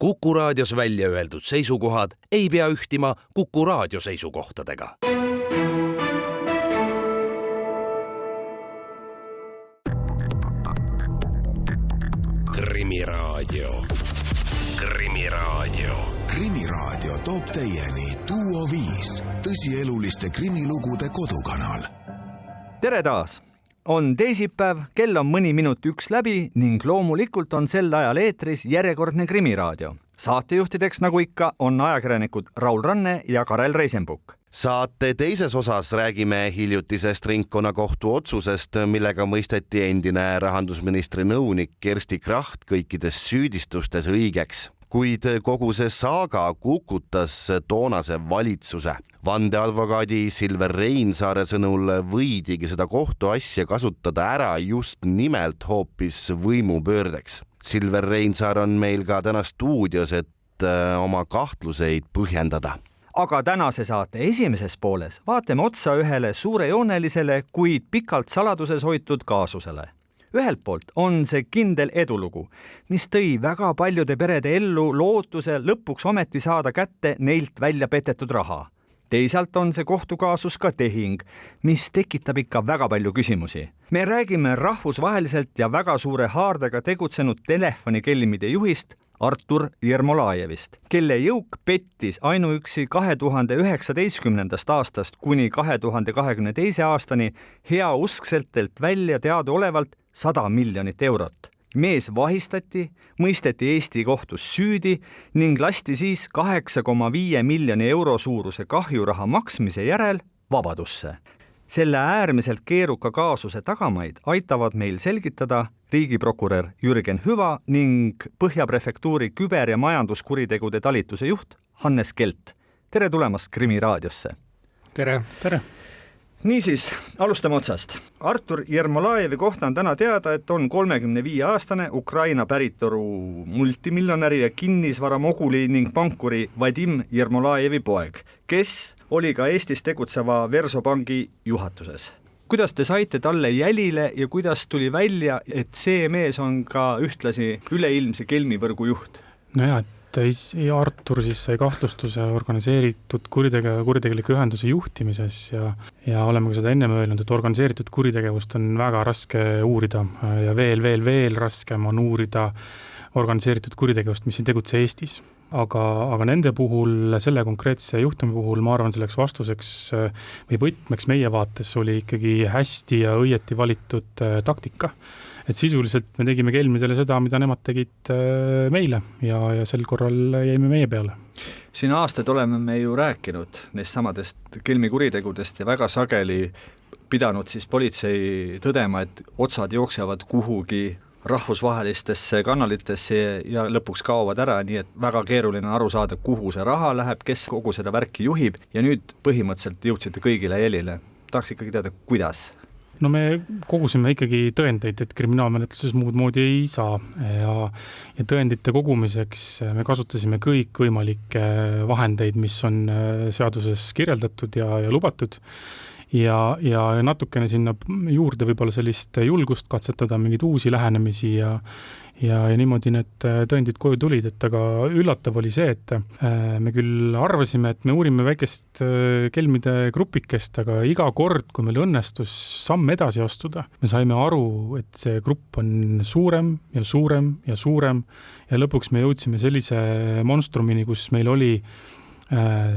Kuku Raadios välja öeldud seisukohad ei pea ühtima Kuku Raadio seisukohtadega. Krimiraadio. Krimiraadio toob teieni Duo 5, tõsieluliste krimilugude kodukanal. Tere taas! On teisipäev, kell on mõni minut 1 läbi ning loomulikult on sel ajal eetris järjekordne Krimiraadio. Saatejuhtideks nagu ikka on ajakirjanikud Raul Ranne ja Karel Reisenbuk. Saate teises osas räägime hiljutisest ringkonnakohtu otsusest, millega mõisteti endine rahandusministri nõunik Kersti Kracht kõikides süüdistustes õigeks. Kuid kogu see saaga kukutas toonase valitsuse. Vandeadvokaadi Silver Reinsaare sõnul võidigi seda kohtuasja kasutada ära just nimelt hoopis võimupöördeks. Silver Reinsaar on meil ka täna stuudios, et oma kahtluseid põhjendada. Aga tänase saate esimeses pooles vaatame otsa ühele suurejoonelisele, kuid pikalt saladuses hoitud kaasusele. Ühelt poolt on see kindel edulugu, mis tõi väga paljude perede ellu lootuse lõpuks ometi saada kätte neilt välja petetud raha. Teisalt on see kohtukaasus ka tehing, mis tekitab ikka väga palju küsimusi. Me räägime rahvusvaheliselt ja väga suure haardega tegutsenud telefonikelmide juhist Artur Jermolajevist, kelle jõuk pettis ainuüksi 2019. aastast kuni 2022. aastani heauskseltelt välja teadaolevalt 100 miljonit eurot. Mees vahistati, mõisteti Eesti kohtus süüdi ning lasti siis 8,5 miljoni euro suuruse kahjuraha maksmise järel vabadusse. Selle äärmiselt keeruka kaasuse tagamaid aitavad meil selgitada riigiprokurör Jürgen Hüva ning Põhja prefektuuri küber- ja majanduskuritegude talituse juht Hannes Kelt. Tere tulemast Krimiraadiosse. Tere. Niisiis, alustame otsast. Artur Jermolajevi kohta on täna teada, et on 35-aastane Ukraina päritolu multimiljonäri ja kinnisvaramoguli ning pankuri Vadim Jermolajevi poeg, kes oli ka Eestis tegutseva Versobanki juhatuses. Kuidas te saite talle jälile ja kuidas tuli välja, et see mees on ka ühtlasi üleilmse kelmivõrgu juht? Nojah, Artur siis sai kahtlustuse organiseeritud kuritegeliku ühenduse juhtimises ja oleme ka seda ennem öelnud, et organiseeritud kuritegevust on väga raske uurida ja veel raskem on uurida organiseeritud kuritegevust, mis ei tegutse Eestis. Aga nende puhul, selle konkreetse juhtumi puhul, ma arvan, selleks vastuseks või võtmeks meie vaates oli ikkagi hästi ja õieti valitud taktika. Et sisuliselt me tegime kelmidele seda, mida nemad tegid meile ja sel korral jäime meie peale. Siin aastaid oleme me ju rääkinud neist samadest kelmikuritegudest ja väga sageli pidanud siis politsei tõdema, et otsad jooksevad kuhugi rahvusvahelistesse kanalitesse ja lõpuks kaovad ära, nii et väga keeruline aru saada, kuhu see raha läheb, kes kogu seda värki juhib ja nüüd põhimõtteliselt jõudsite kõigile jälile. Tahaks ikkagi teada, kuidas? No me kogusime ikkagi tõendeid, et kriminaalmenetluses muud moodi ei saa ja tõendite kogumiseks me kasutasime kõik võimalikke vahendeid, mis on seaduses kirjeldatud ja lubatud ja natukene sinna juurde võib-olla sellist julgust katsetada, mingeid uusi lähenemisi ja niimoodi need tõendid koju tulid, et aga üllatav oli see, et me küll arvasime, et me uurime väikest kelmide grupikest, aga iga kord, kui meil õnnestus samm edasi astuda, me saime aru, et see grupp on suurem ja lõpuks me jõudsime sellise monstrumini, kus meil oli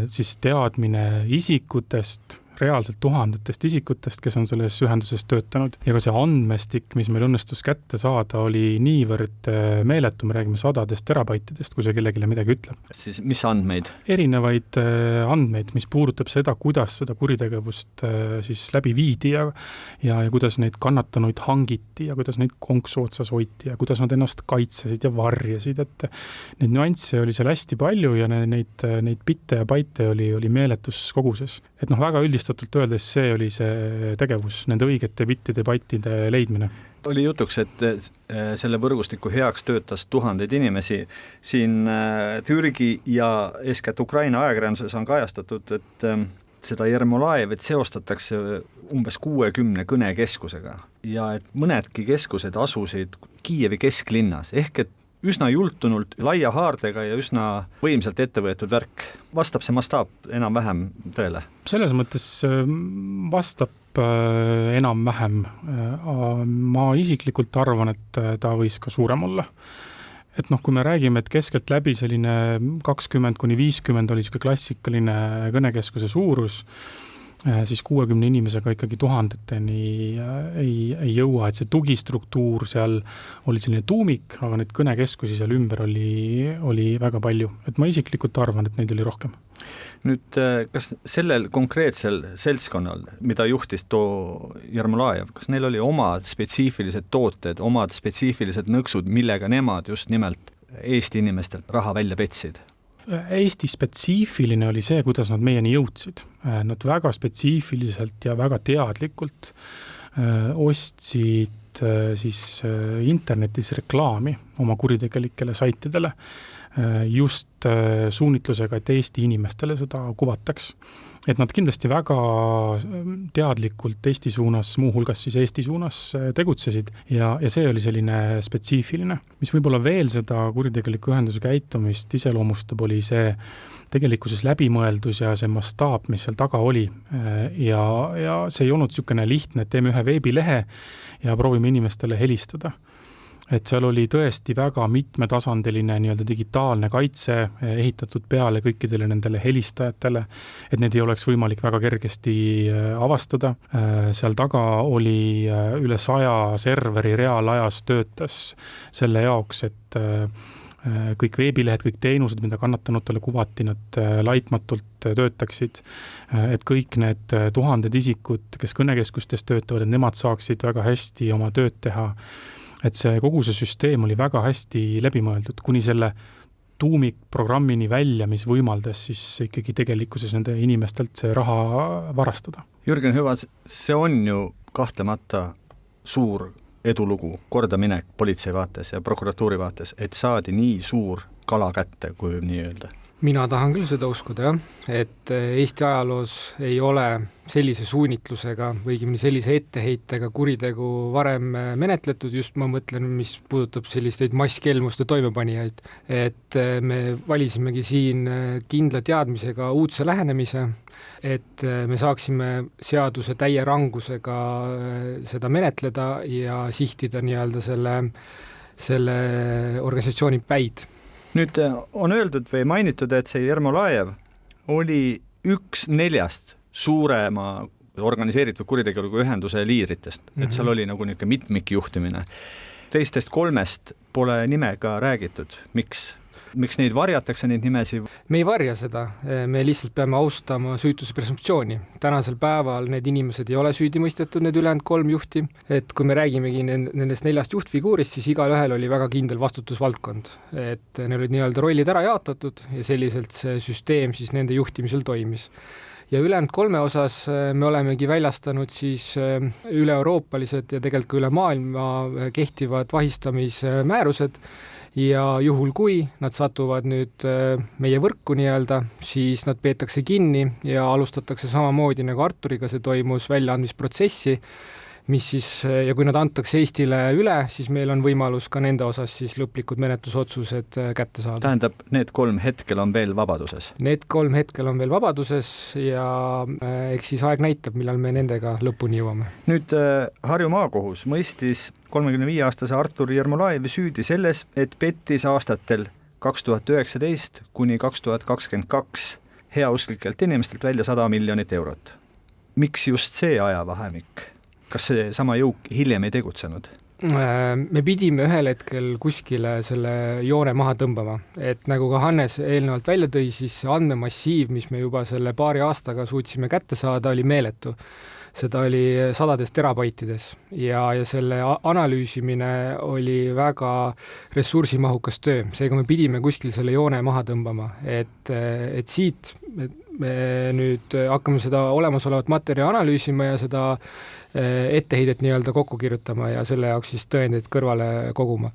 siis teadmine isikutest, reaalselt tuhandetest isikutest, kes on selles ühenduses töötanud ja ka see andmestik, mis meil õnnestus kätte saada, oli niivõrd meeletu, me räägime 100 terabaitidest, kui see kellelegi midagi ütleb. Siis mis andmeid? Erinevaid andmeid, mis puudutab seda, kuidas seda kuritegevust siis läbi viidi ja kuidas neid kannatanuid hangiti ja kuidas neid konksu otsas hoiti ja kuidas nad ennast kaitsesid ja varjasid, et neid nüansse oli seal hästi palju ja neid bitte ja baite oli meeletus koguses. Et väga üldistatult öeldes see oli see tegevus, nende õigete bittide, baitide leidmine. Oli jutuks, et selle võrgustiku heaks töötas tuhandeid inimesi. Siin Türgi ja eeskätt Ukraina ajakirjanduses on kajastatud, et seda Jermolajevet seostatakse umbes 60 kõnekeskusega ja et mõnedki keskused asusid Kiievi kesklinnas ehk et üsna jultunult, laia haardega ja üsna võimsalt ette võetud värk. Vastab see mastaap enam-vähem tõele? Selles mõttes vastab enam-vähem. Ma isiklikult arvan, et ta võis ka suurem olla. Et kui me räägime, et keskelt läbi selline 20–50 oli selline klassikaline kõnekeskuse suurus, siis 60 inimesega ikkagi tuhandeteni ei jõua, et see tugistruktuur seal oli selline tuumik, aga need kõnekeskusi seal ümber oli väga palju. Et ma isiklikult arvan, et neid oli rohkem. Nüüd, kas sellel konkreetsel seltskonnal, mida juhtis too Jermolajev, kas neil oli omad spetsiifilised tooted, omad spetsiifilised nõksud, millega nemad just nimelt Eesti inimestelt raha välja petsid? Eesti spetsiifiline oli see, kuidas nad meieni jõudsid. Nad väga spetsiifiliselt ja väga teadlikult ostsid siis internetis reklaami oma kuritegelikele saitidele just suunitlusega, et Eesti inimestele seda kuvataks. Et nad kindlasti väga teadlikult Eesti suunas, muuhulgas siis Eesti suunas tegutsesid ja see oli selline spetsiifiline. Mis võib-olla veel seda kuritegeliku ühenduse käitumist iseloomustab, oli see tegelikkuses läbimõeldus ja see mastaap, mis seal taga oli. Ja see ei olnud niisugune lihtne, et teeme ühe veebilehe ja proovime inimestele helistada. Et seal oli tõesti väga mitmetasandiline nii-öelda digitaalne kaitse ehitatud peale kõikidele nendele helistajatele, et need ei oleks võimalik väga kergesti avastada. Seal taga oli üle 100 serveri reaalajas töötas selle jaoks, et kõik veebilehed, kõik teenused, mida kannatanutele kuvati, nad laitmatult töötaksid, et kõik need tuhanded isikud, kes kõnekeskustes töötavad, et nemad saaksid väga hästi oma tööd teha. Et see kogu see süsteem oli väga hästi läbimõeldud, kuni selle tuumikprogrammini välja, mis võimaldas siis ikkagi tegelikkuses nende inimestelt see raha varastada. Jürgen Hüvas, see on ju kahtlemata suur edulugu, kordaminek politsei vaates ja prokuratuuri vaates, et saadi nii suur kala kätte, kui nii öelda. Mina tahan küll seda uskuda, et Eesti ajaloos ei ole sellise suunitlusega või sellise etteheitega kuritegu varem menetletud, just ma mõtlen, mis puudutab selliseid masskelmuste toimepanijaid, et me valisimegi siin kindla teadmisega uudse lähenemise, et me saaksime seaduse täie rangusega seda menetleda ja sihtida nii-öelda selle organisatsiooni päid. Nüüd on öeldud või mainitud, et see Jermolajev oli 1/4 suurema organiseeritud kuritegeliku ühenduse liidritest, et seal oli nagu niisugune mitmikjuhtimine. Teistest 3 pole nimega räägitud. Miks neid varjatakse, neid nimesi? Me ei varja seda, me lihtsalt peame austama süütuse presumptsiooni. Tänasel päeval need inimesed ei ole süüdi mõistetud, need ülejäänud 3 juhti, et kui me räägimegi nendest 4 juhtfiguurist, siis igalühel oli väga kindel vastutusvaldkond, et neil olid nii-öelda rollid ära jaotatud ja selliselt see süsteem siis nende juhtimisel toimis. Ja ülejäänud 3 osas me olemegi väljastanud siis üle-euroopalised ja tegelikult ka üle maailma kehtivad vahistamismäärused ja juhul kui nad satuvad nüüd meie võrku nii-öelda, siis nad peetakse kinni ja alustatakse samamoodi nagu Arturiga, see toimus väljaandmisprotsessi, mis siis, ja kui nad antakse Eestile üle, siis meil on võimalus ka nende osas siis lõplikud menetlusotsused kätte saada. Tähendab, need 3 hetkel on veel vabaduses? Need 3 hetkel on veel vabaduses ja eks siis aeg näitab, millal me nendega lõpuni jõuame. Nüüd Harju maakohus mõistis 35-aastase Artur Jermolajevi süüdi selles, et pettis aastatel 2019 kuni 2022 heausklikelt inimestelt välja 100 miljonit eurot. Miks just see ajavahemik? Kas see sama jõuk hiljem ei tegutsenud? Me pidime ühel hetkel kuskile selle joone maha tõmbama, et nagu ka Hannes eelnevalt välja tõi, siis andmemassiiv, mis me juba selle paari aastaga suutsime kätte saada, oli meeletu. Seda oli 100 terabaitides ja selle analüüsimine oli väga ressursimahukas töö. Seega me pidime kuskil selle joone maha tõmbama, et siit me nüüd hakkame seda olemasolevat materjali analüüsima ja seda etteheidet nii-öelda kokku kirjutama ja selle jaoks siis tõendeid kõrvale koguma.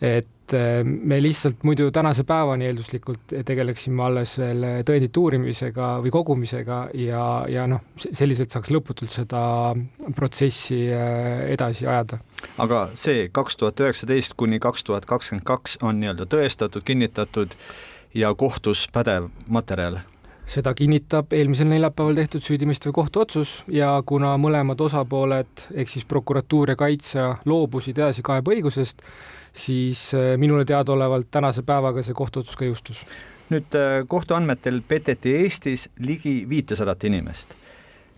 Et me lihtsalt muidu tänase päevani eelduslikult tegeleksime alles veel tõendite uurimisega või kogumisega ja selliselt saaks lõputult seda protsessi edasi ajada. Aga see 2019 kuni 2022 on nii-öelda tõestatud, kinnitatud ja kohtus pädev materjal? Seda kinnitab eelmisel neljapäeval tehtud süüdimõistev kohtuotsus ja kuna mõlemad osapooled ehk siis prokuratuur ja kaitsja loobusid edasi kaebeõigusest, siis minule teadaolevalt tänase päevaga see kohtuotsus ka jõustus. Nüüd kohtuandmetel peteti Eestis ligi 500 inimest,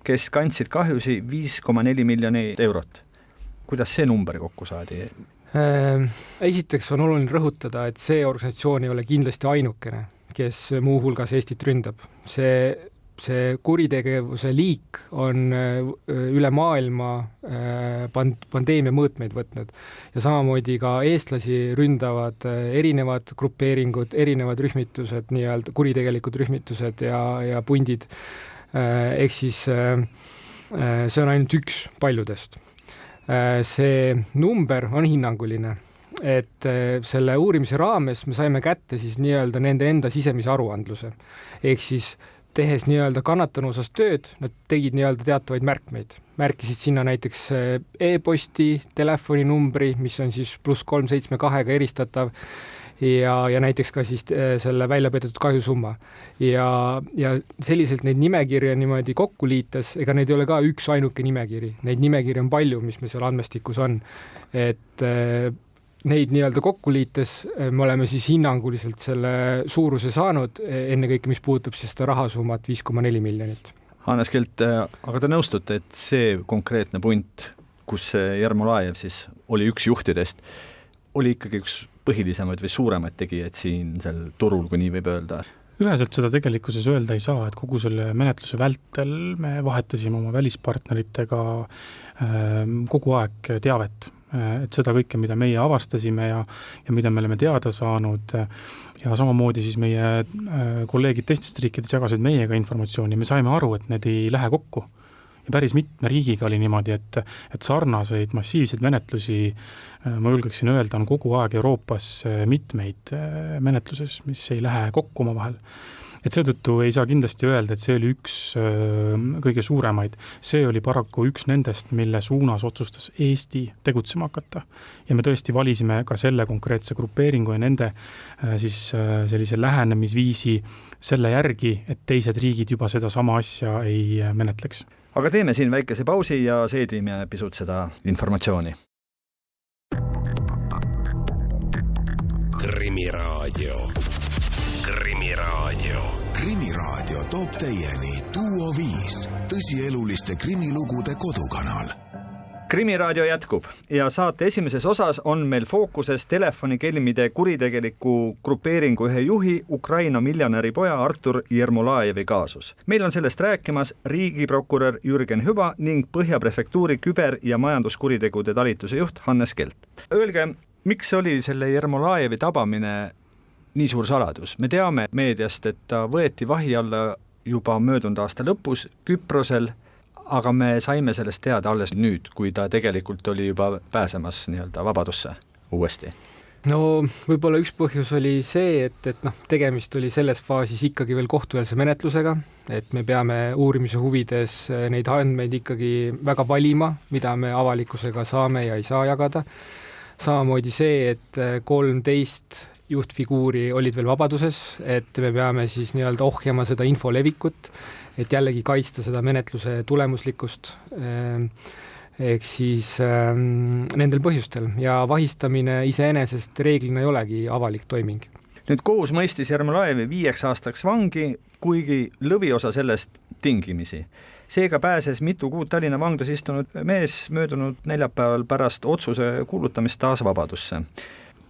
kes kandsid kahjusi 5,4 miljonit eurot. Kuidas see number kokku saadi? Esiteks on oluline rõhutada, et see organisatsioon ei ole kindlasti ainukene, kes muuhulgas Eestit ründab. See kuritegevuse liik on üle maailma pandeemia mõõtmeid võtnud ja samamoodi ka eestlasi ründavad erinevad grupeeringud, erinevad rühmitused, nii-öelda kuritegelikud rühmitused ja pundid. Ehk siis see on ainult üks paljudest. See number on hinnanguline, et selle uurimise raames me saime kätte siis nii-öelda nende enda sisemise aruandluse. Ehk siis tehes nii-öelda kannatanu osas tööd, nad tegid nii-öelda teatavaid märkmeid. Märkisid sinna näiteks e-posti, telefoninumbri, mis on siis +372 eristatav ja näiteks ka siis selle välja peetud kahjusumma. Ja selliselt neid nimekirja niimoodi kokku liites, ega neid ei ole ka üks ainuke nimekiri. Neid nimekiri on palju, mis me seal andmestikus on. Et neid nii-öelda kokku liites me oleme siis hinnanguliselt selle suuruse saanud, ennekõike mis puudutab siis seda rahasummat 5,4 miljonit. Hannes Kelt, aga te nõustute, et see konkreetne punt, kus Jermolajev siis oli üks juhtidest, oli ikkagi üks põhilisemaid või suuremaid tegijaid siin sel turul, kui nii võib öelda? Üheselt seda tegelikkuses öelda ei saa, et kogu selle menetluse vältel me vahetasime oma välispartneritega kogu aeg teavet. Et seda kõike, mida meie avastasime ja mida me oleme teada saanud ja samamoodi siis meie kolleegid teistest riikides jagasid meiega informatsiooni. Me saime aru, et need ei lähe kokku. Ja päris mitme riigiga oli niimoodi, et sarnaseid massiivseid menetlusi, ma julgeksin öelda, on kogu aeg Euroopas mitmeid menetluses, mis ei lähe kokku oma vahel. Et seetõttu ei saa kindlasti öelda, et see oli üks kõige suuremaid. See oli paraku üks nendest, mille suunas otsustas Eesti tegutsema hakata. Ja me tõesti valisime ka selle konkreetse grupeeringu ja nende siis sellise lähenemisviisi selle järgi, et teised riigid juba seda sama asja ei menetleks. Aga teeme siin väikese pausi ja seedime pisut seda informatsiooni. Krimiraadio. Krimiraadio toob teieni Duo 5, tõsieluliste krimilugude kodukanal. Krimiraadio jätkub ja saate esimeses osas on meil fookuses telefonikelmide kuritegeliku grupeeringu ühe juhi Ukraina miljonäri poja Artur Jermolajevi kaasus. Meil on sellest rääkimas riigiprokurör Jürgen Hüva ning Põhja prefektuuri küber- ja majanduskuritegude talituse juht Hannes Kelt. Öelge, miks oli selle Jermolajevi tabamine nii suur saladus? Me teame meediast, et ta võeti vahi alla juba möödunud aasta lõpus Küprosel, aga me saime sellest teada alles nüüd, kui ta tegelikult oli juba pääsemas nii-öelda vabadusse uuesti. No võib-olla üks põhjus oli see, et tegemist oli selles faasis ikkagi veel kohtueelse menetlusega, et me peame uurimise huvides neid andmeid ikkagi väga valima, mida me avalikkusega saame ja ei saa jagada. Samamoodi see, et 13 juhtfiguuri olid veel vabaduses, et me peame siis nii-öelda ohjama seda info levikut, et jällegi kaitsta seda menetluse tulemuslikkust ehk siis nendel põhjustel ja vahistamine iseenesest reeglina ei olegi avalik toiming. Nüüd kohus mõistis Jermolajevi 5 aastaks vangi, kuigi lõviosa sellest tingimisi. Seega pääses mitu kuud Tallinna vanglas istunud mees möödunud neljapäeval pärast otsuse kuulutamist taas vabadusse.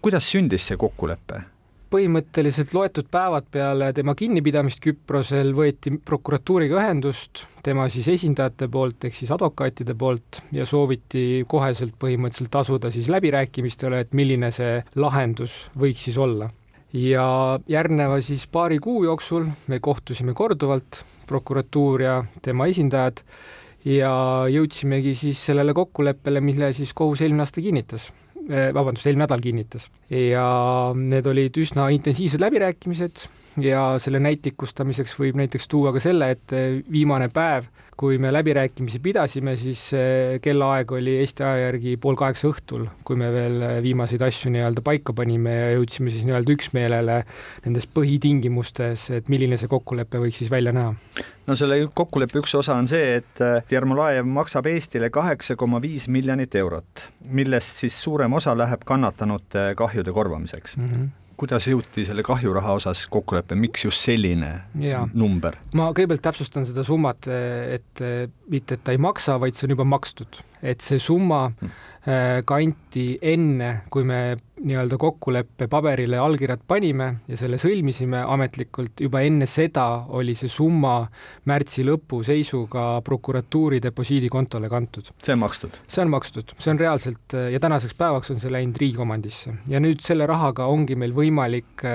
Kuidas sündis see kokkulepe? Põhimõtteliselt loetud päevad peale tema kinnipidamist Küprosel võeti prokuratuuriga ühendust, tema siis esindajate poolt ehk siis advokaatide poolt ja sooviti koheselt põhimõtteliselt asuda siis läbirääkimistele, et milline see lahendus võiks siis olla. ja järgneva siis paari kuu jooksul me kohtusime korduvalt, prokuratuur ja tema esindajad, ja jõudsimegi siis sellele kokkuleppele, mille siis kohus eelmine nädal kinnitas. Ja need olid üsna intensiivsed läbirääkimised ja selle näitlikustamiseks võib näiteks tuua ka selle, et viimane päev, kui me läbirääkimisi pidasime, siis kellaaeg oli Eesti aja järgi 7:30 õhtul, kui me veel viimaseid asju nii-öelda paika panime ja jõudsime siis nii-öelda üksmeelele nendes põhitingimustes, et milline see kokkulepe võiks siis välja näha. No selle kokkuleppe üks osa on see, et Jermolajev maksab Eestile 8,5 miljonit eurot, millest siis suurem osa läheb kannatanute kahjude korvamiseks. Kuidas jõuti selle kahjuraha osas kokkuleppe, miks just selline number? Ma kõigepealt täpsustan seda summat, et mitte, et ta ei maksa, vaid see on juba makstud. Et see summa kanti enne, kui me nii-öelda kokkuleppe paberile allkirjad panime ja selle sõlmisime ametlikult, juba enne seda oli see summa märtsi lõpu seisuga prokuratuuri deposiidikontole kantud. See on makstud? See on makstud. See on reaalselt ja tänaseks päevaks on see läinud Riigiomandisse. Ja nüüd selle rahaga ongi meil võimalik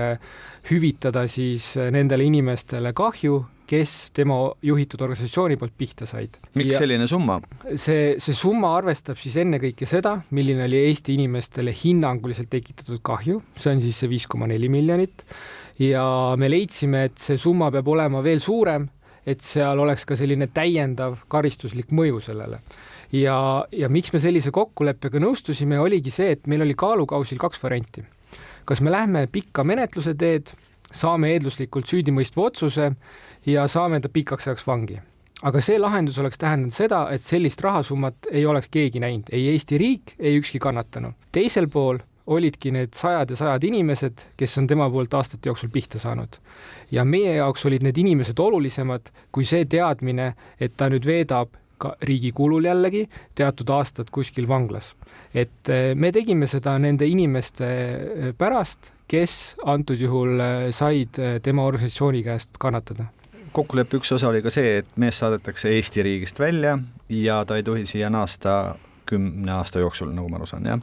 hüvitada siis nendele inimestele kahju, kes tema juhitud organisatsiooni poolt pihta said. Miks selline summa? See summa arvestab siis ennekõike seda, milline oli Eesti inimestele hinnanguliselt tekitatud kahju, see on siis see 5,4 miljonit ja me leidsime, et see summa peab olema veel suurem, et seal oleks ka selline täiendav karistuslik mõju sellele. Ja miks me sellise kokkuleppega nõustusime, oligi see, et meil oli kaalukausil 2 varianti. Kas me lähme pikka menetluse teed, saame eedluslikult süüdimõistva otsuse ja saame ta pikaks ajaks vangi. Aga see lahendus oleks tähendanud seda, et sellist rahasummat ei oleks keegi näinud, ei Eesti riik, ei ükski kannatanu. Teisel pool olidki need sajad ja sajad inimesed, kes on tema poolt aastate jooksul pihta saanud. Ja meie jaoks olid need inimesed olulisemad kui see teadmine, et ta nüüd veedab ka riigi kulul jällegi teatud aastad kuskil vanglas. Et me tegime seda nende inimeste pärast, kes antud juhul said tema organisatsiooni käest kannatada. Kokkuleppe üks osa oli ka see, et mees saadetakse Eesti riigist välja ja ta ei tohi siia naasta 10 aasta jooksul, nagu ma aru saan, jah.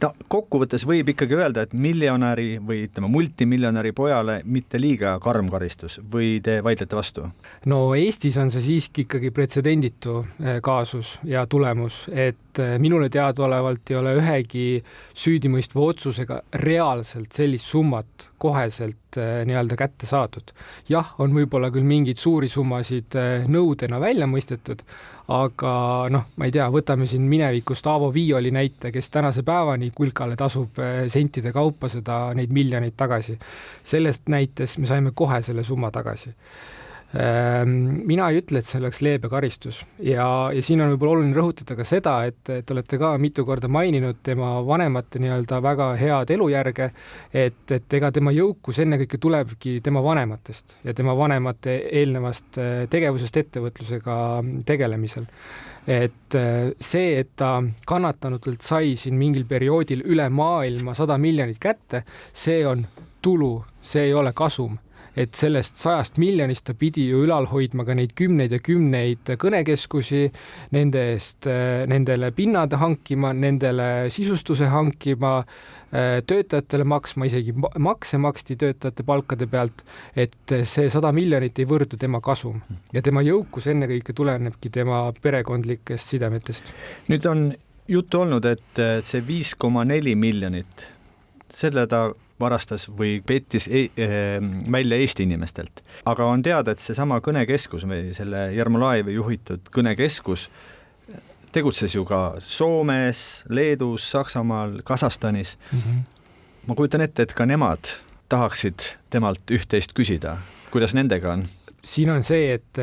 No, kokkuvõttes võib ikkagi öelda, et miljonäri või multimiljonäri pojale mitte liiga karm karistus või te vaidlete vastu? No Eestis on see siiski ikkagi pretsedenditu kaasus ja tulemus, et minule teadaolevalt ei ole ühegi süüdimõistva otsusega reaalselt sellist summat koheselt nii-öelda kätte saadud. Jah, on võib-olla küll mingid suuri summasid nõudena välja mõistetud, aga ma ei tea, võtame siin minevikust Aavo Viioli näite, kes tänase päevani kulkale tasub sentide kaupa neid miljoneid tagasi. Sellest näites me saime kohe selle summa tagasi. Mina ei ütle, et see oleks leebe karistus ja siin on võib-olla oluline rõhutada ka seda, et olete ka mitu korda maininud tema vanemate nii-öelda väga head elujärge, et ega tema jõukus ennekõike tulebki tema vanematest ja tema vanemate eelnevast tegevusest ettevõtlusega tegelemisel. Et see, et ta kannatanutelt sai siin mingil perioodil üle maailma 100 miljonit kätte, see on tulu, see ei ole kasum. Et sellest 100 miljonist ta pidi ju ülal hoidma ka neid kümneid ja kümneid kõnekeskusi, nendele pinnade hankima, nendele sisustuse hankima, töötajatele maksma, isegi makse maksti töötajate palkade pealt, et see 100 miljonit ei võrdu tema kasum ja tema jõukus ennekõike tulenebki tema perekondlikest sidemetest. Nüüd on juttu olnud, et see 5,4 miljonit, selle ta varastas või pettis välja Eesti inimestelt. Aga on teada, et seesama kõnekeskus või selle Jermolajevi juhitud kõnekeskus tegutses ju ka Soomes, Leedus, Saksamaal, Kasahstanis. Ma kujutan ette, et ka nemad tahaksid temalt üht-teist küsida. Kuidas nendega on? Siin on see, et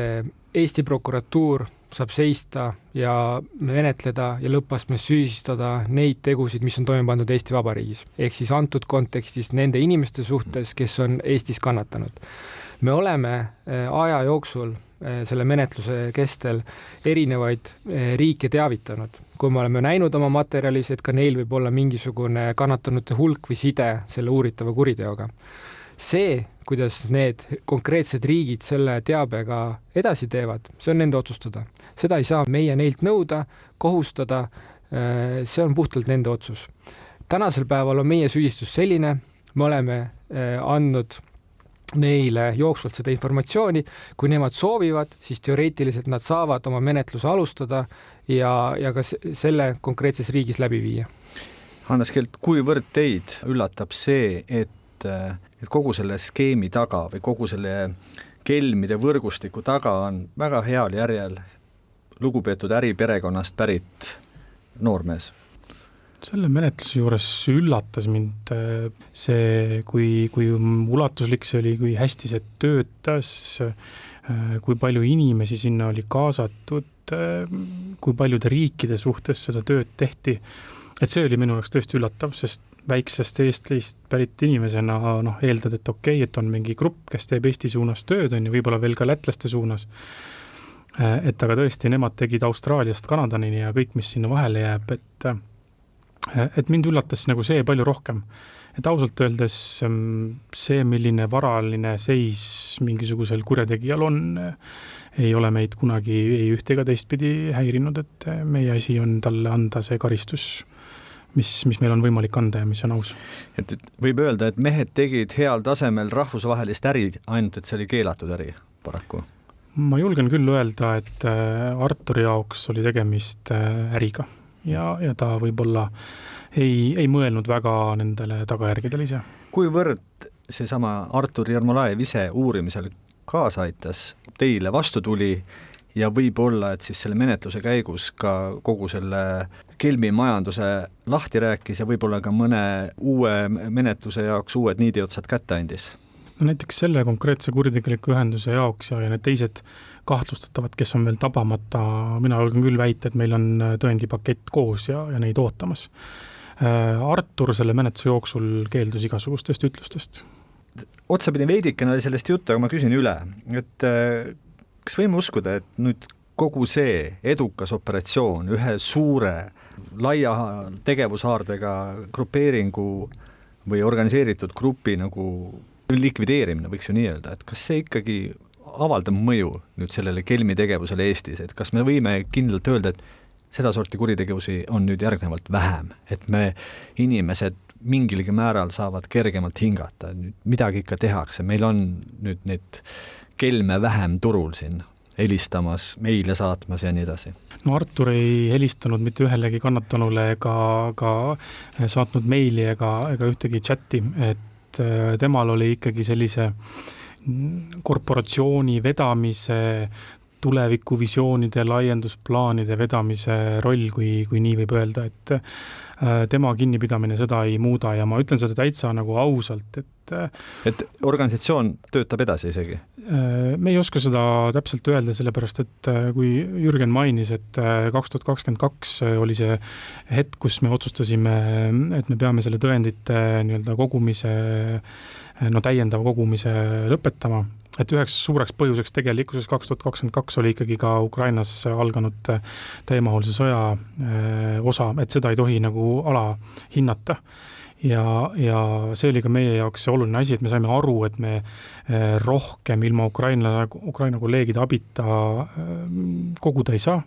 Eesti prokuratuur saab seista ja menetleda ja lõppastmes süüdistada neid tegusid, mis on toime pandud Eesti Vabariigis. Ehk siis antud kontekstis nende inimeste suhtes, kes on Eestis kannatanud. Me oleme aja jooksul selle menetluse kestel erinevaid riike teavitanud. Kui me oleme näinud oma materjalis, et ka neil võib olla mingisugune kannatanute hulk või side selle uuritava kuriteoga. See, kuidas need konkreetsed riigid selle teabega edasi teevad, see on nende otsustada. Seda ei saa meie neilt nõuda, kohustada, see on puhtalt nende otsus. Tänasel päeval on meie süüdistus selline, me oleme andnud neile jooksvalt seda informatsiooni, kui nemad soovivad, siis teoreetiliselt nad saavad oma menetluse alustada ja ka selle konkreetses riigis läbi viia. Hannes Kelt, kuivõrd teid üllatab see, et kogu selle skeemi taga või kogu selle kelmide võrgustiku taga on väga heal järjel lugupeetud äriperekonnast pärit noormees? Selle menetluse juures üllatas mind see, kui ulatuslik see oli, kui hästi see töötas, kui palju inimesi sinna oli kaasatud, kui paljude riikide suhtes seda tööd tehti. Et see oli minu jaoks tõesti üllatav, sest väiksest Eestist pärit inimesena eeldad, et okei, et on mingi grupp, kes teeb Eesti suunas tööd, on ja võib-olla veel ka lätlaste suunas. Et aga tõesti, nemad tegid Austraaliast Kanadanini ja kõik, mis sinna vahele jääb, et mind üllatas nagu see palju rohkem. Et ausalt öeldes see, milline varaline seis mingisugusel kurjategijal on, ei ole meid kunagi ei ühte ega teistpidi häirinud, et meie asi on talle anda see karistus, mis meil on võimalik anda ja mis on aus. Et võib öelda, et mehed tegid heal tasemel rahvusvahelist äri, ainult et see oli keelatud äri paraku. Ma julgen küll öelda, et Arturi jaoks oli tegemist äriga. Ja ta võib-olla ei mõelnud väga nendele tagajärgedele ise. Kuivõrd seesama Artur Jermolaev ise uurimisel kaasa aitas, teile vastu tuli ja võib-olla, et siis selle menetluse käigus ka kogu selle kelmi majanduse lahti rääkis ja võib-olla ka mõne uue menetluse jaoks uued niidiotsad kätte andis? No näiteks selle konkreetse kuritegeliku ühenduse jaoks ja need teised kahtlustatavad, kes on veel tabamata, mina julgen küll väita, et meil on tõendipakett koos ja neid ootamas. Artur selle menetluse jooksul keeldus igasugustest ütlustest. Otsapidi veidikene oli sellest juttu, aga ma küsin üle, et kas võime uskuda, et nüüd kogu see edukas operatsioon ühe suure, laia tegevushaardega grupeeringu või organiseeritud grupi nagu likvideerimine, võiks ju nii öelda, et kas see ikkagi avaldab mõju nüüd sellele kelmi tegevusele Eestis, et kas me võime kindlalt öelda, et seda sorti kuritegevusi on nüüd järgnevalt vähem, et me inimesed mingilgi määral saavad kergemalt hingata, nüüd midagi ikka tehakse, meil on nüüd neid kelme vähem turul siin helistamas, meile saatmas ja nii edasi. No Artur ei helistanud mitte ühelegi kannatanule ega saatnud meili ega ühtegi chatti, et temal oli ikkagi sellise korporatsiooni vedamise, tulevikuvisioonide, laiendusplaanide vedamise roll, kui nii võib öelda, et tema kinnipidamine seda ei muuda ja ma ütlen seda täitsa nagu ausalt, et organisatsioon töötab edasi isegi? Me ei oska seda täpselt öelda, sellepärast, et kui Jürgen mainis, et 2022 oli see hetk, kus me otsustasime, et me peame selle tõendite nii-öelda kogumise, täiendava kogumise lõpetama, et üheks suureks põhjuseks tegelikkuses 2022 oli ikkagi ka Ukrainas alganud täiemahulise sõja osa, et seda ei tohi nagu alahinnata. Ja see oli ka meie jaoks see oluline asi, et me saime aru, et me rohkem ilma Ukraina kolleegide abita koguda ei saa.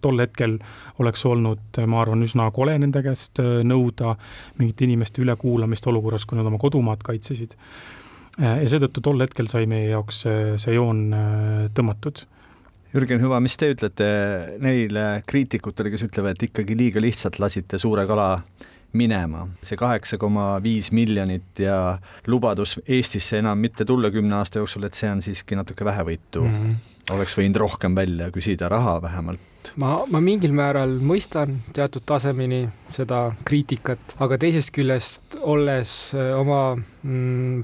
Tol hetkel oleks olnud, ma arvan, üsna kole nende käest nõuda mingite inimeste ülekuulamist olukorras, kui nad oma kodumaad kaitsesid. Ja seetõttu tol hetkel sai meie jaoks see joon tõmmatud. Jürgen Hüva, mis te ütlete neile kriitikutele, kes ütlevad, et ikkagi liiga lihtsalt lasite suure kala minema? See 8,5 miljonit ja lubadus Eestisse enam mitte tulla 10 aasta jooksul, et see on siiski natuke vähevõitu. Oleks võinud rohkem välja küsida raha vähemalt. Ma mingil määral mõistan teatud tasemeni seda kriitikat, aga teisest küljest olles oma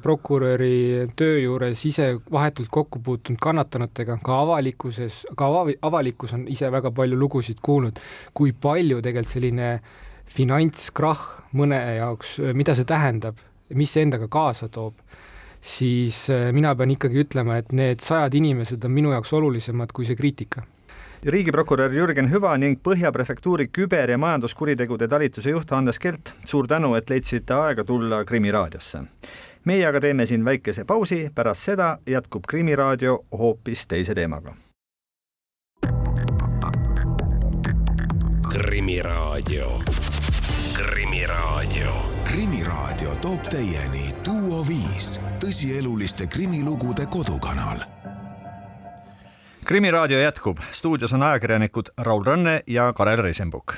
prokuröri töö juures ise vahetult kokku puutunud kannatanutega, ka avalikkus on ise väga palju lugusid kuulnud, kui palju tegelikult selline finantskrahh mõne jaoks, mida see tähendab, mis see endaga kaasa toob, siis mina pean ikkagi ütlema, et need 100 inimesed on minu jaoks olulisemad kui see kriitika. Riigiprokurör Jürgen Hüva ning Põhja prefektuuri küber- ja majanduskuritegude talituse juht Hannes Kelt, suur tänu, et leidsite aega tulla Krimiraadiosse. Meie aga teeme siin väikese pausi, pärast seda jätkub Krimiraadio hoopis teise teemaga. Krimiraadio. Krimiraadio. Krimiraadio toob teieni Duo 5, tõsieluliste krimilugude kodukanal. krimiraadio jätkub. Stuudios on ajakirjanikud Raul Rõnne ja Karel Reisenbuk.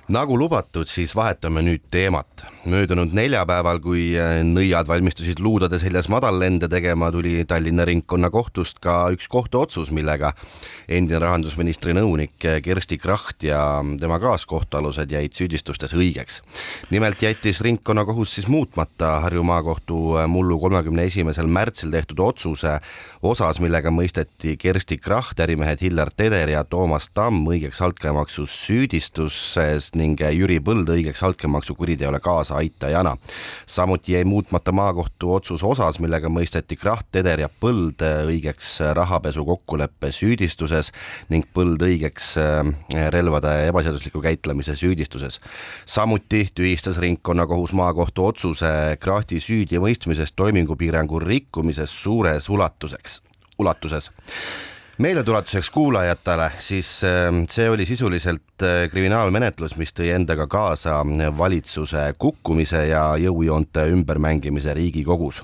Nagu lubatud, siis vahetame nüüd teemat. Möödunud neljapäeval, kui nõiad valmistusid luudade seljas madallende tegema, tuli Tallinna ringkonnakohtust ka üks kohtuotsus, millega endine rahandusministri nõunik Kersti Kracht ja tema kaaskohtualused jäid süüdistustes õigeks. Nimelt jättis ringkonnakohus siis muutmata Harju Maakohtu mullu 31. märtsil tehtud otsuse osas, millega mõisteti Kersti Kracht, ärimehed Hillar Teder ja Toomas Tamm õigeks altkäemaksus süüdistuses ning Jüri Põld õigeks altkäemaksu kuriteole kaasaaitajana. Samuti jäi muutmata maakohtu otsus osas, millega mõisteti Kraht, Teder ja Põld õigeks rahapesu kokkuleppe süüdistuses ning Põld õigeks relvade ebaseadusliku käitlemise süüdistuses. Samuti tühistas ringkonnakohus maakohtu otsuse Krahti süüdi mõistmisest toimingupiirangu rikkumises suures ulatuses. Meeletuletuseks kuulajatele, siis see oli sisuliselt kriminaalmenetlus, mis tõi endaga kaasa valitsuse kukkumise ja jõujoonte ümbermängimise Riigikogus.